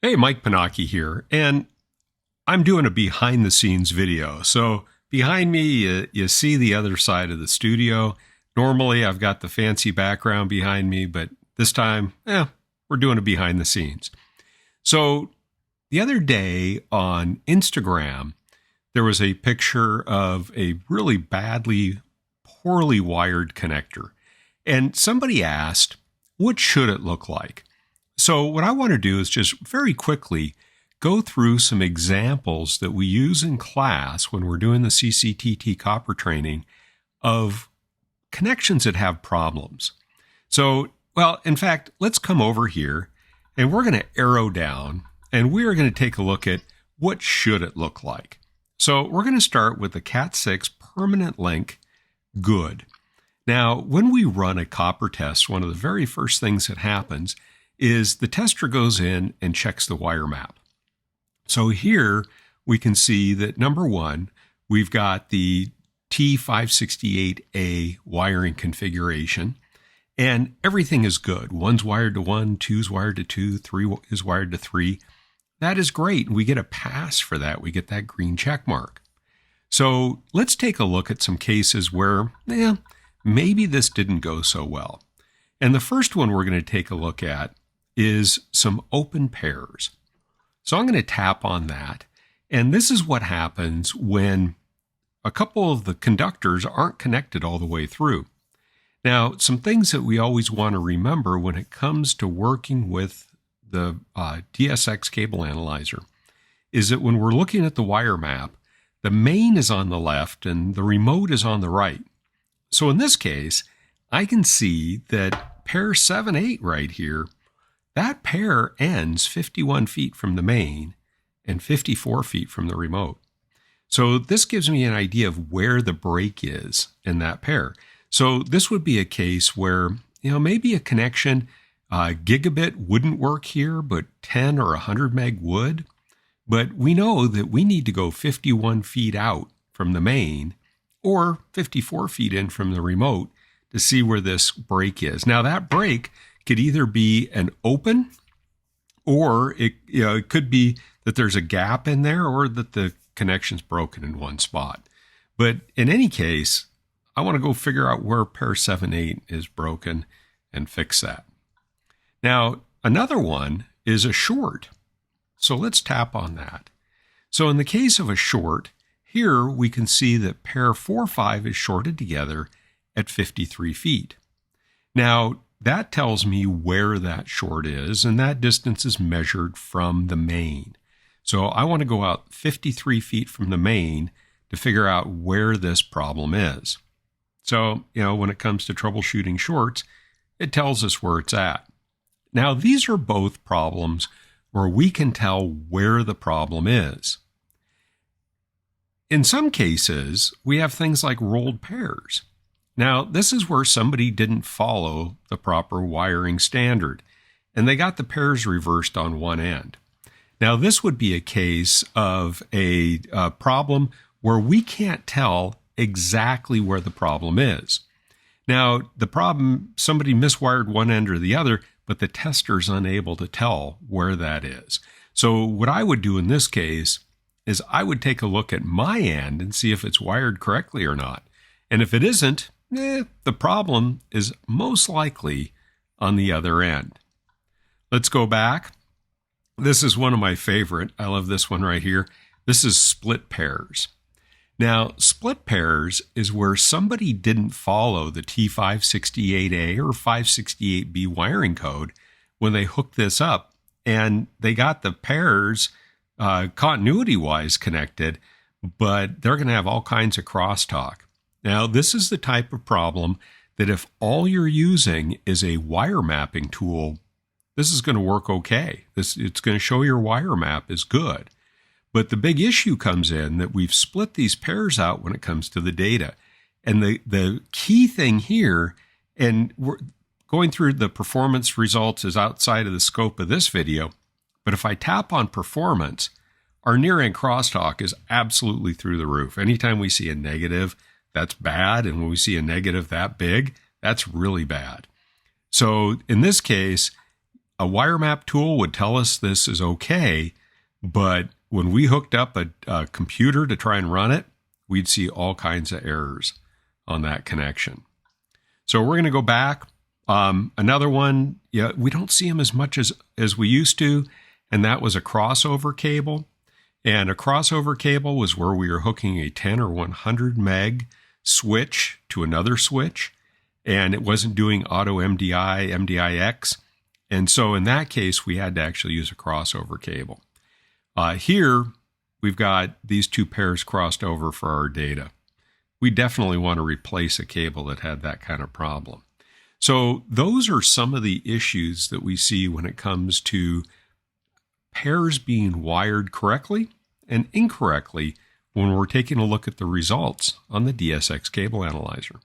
Hey, Mike Panaki here, and I'm doing a behind the scenes video. So behind me, you see the other side of the studio. Normally, I've got the fancy background behind me, but this time, we're doing a behind the scenes. So the other day on Instagram, there was a picture of a really poorly wired connector. And somebody asked, what should it look like? So what I want to do is just very quickly go through some examples that we use in class when we're doing the CCTT copper training of connections that have problems. So, in fact, let's come over here and we're going to arrow down and we're going to take a look at what should it look like. So we're going to start with the Cat6 permanent link good. Now, when we run a copper test, one of the very first things that happens is the tester goes in and checks the wire map. So here we can see that number one, we've got the T568A wiring configuration, and everything is good. One's wired to 1, two's wired to 2, 3 is wired to 3. That is great. We get a pass for that. We get that green check mark. So let's take a look at some cases where, maybe this didn't go so well. And the first one we're going to take a look at is some open pairs. So I'm going to tap on that. And this is what happens when a couple of the conductors aren't connected all the way through. Now, some things that we always want to remember when it comes to working with the DSX CableAnalyzer is that when we're looking at the wire map, the main is on the left and the remote is on the right. So in this case, I can see that pair 7-8 right here, that pair ends 51 feet from the main and 54 feet from the remote. So this gives me an idea of where the break is in that pair. So this would be a case where, maybe a connection, gigabit wouldn't work here, but 10 or 100 meg would. But we know that we need to go 51 feet out from the main or 54 feet in from the remote to see where this break is. Now that break could either be an open or it could be that there's a gap in there or that the connection's broken in one spot. But in any case, I want to go figure out where pair 7-8 is broken and fix that. Now, another one is a short. So let's tap on that. So in the case of a short, here we can see that pair 4-5 is shorted together at 53 feet. Now, that tells me where that short is, and that distance is measured from the main. So I want to go out 53 feet from the main to figure out where this problem is. So, when it comes to troubleshooting shorts, it tells us where it's at. Now, these are both problems where we can tell where the problem is. In some cases, we have things like rolled pairs. Now, this is where somebody didn't follow the proper wiring standard, and they got the pairs reversed on one end. Now, this would be a case of a problem where we can't tell exactly where the problem is. Now, the problem, somebody miswired one end or the other, but the tester's unable to tell where that is. So what I would do in this case is I would take a look at my end and see if it's wired correctly or not. And if it isn't, the problem is most likely on the other end. Let's go back. This is one of my favorite. I love this one right here. This is split pairs. Now, split pairs is where somebody didn't follow the T568A or 568B wiring code when they hooked this up, and they got the pairs continuity-wise connected, but they're going to have all kinds of crosstalk. Now, this is the type of problem that if all you're using is a wire mapping tool, this is going to work okay. It's going to show your wire map is good. But the big issue comes in that we've split these pairs out when it comes to the data. And the key thing here, and we're going through the performance results is outside of the scope of this video, but if I tap on performance, our near-end crosstalk is absolutely through the roof. Anytime we see a negative, that's bad. And when we see a negative that big, that's really bad. So in this case, a wire map tool would tell us this is okay, but when we hooked up a computer to try and run it, we'd see all kinds of errors on that connection. So we're going to go back. Another one, yeah, we don't see them as much as we used to, and that was a crossover cable. And a crossover cable was where we were hooking a 10 or 100 meg switch to another switch, and it wasn't doing auto MDI, MDIX. And so in that case, we had to actually use a crossover cable. Here, we've got these two pairs crossed over for our data. We definitely want to replace a cable that had that kind of problem. So those are some of the issues that we see when it comes to pairs being wired correctly and incorrectly when we're taking a look at the results on the DSX CableAnalyzer.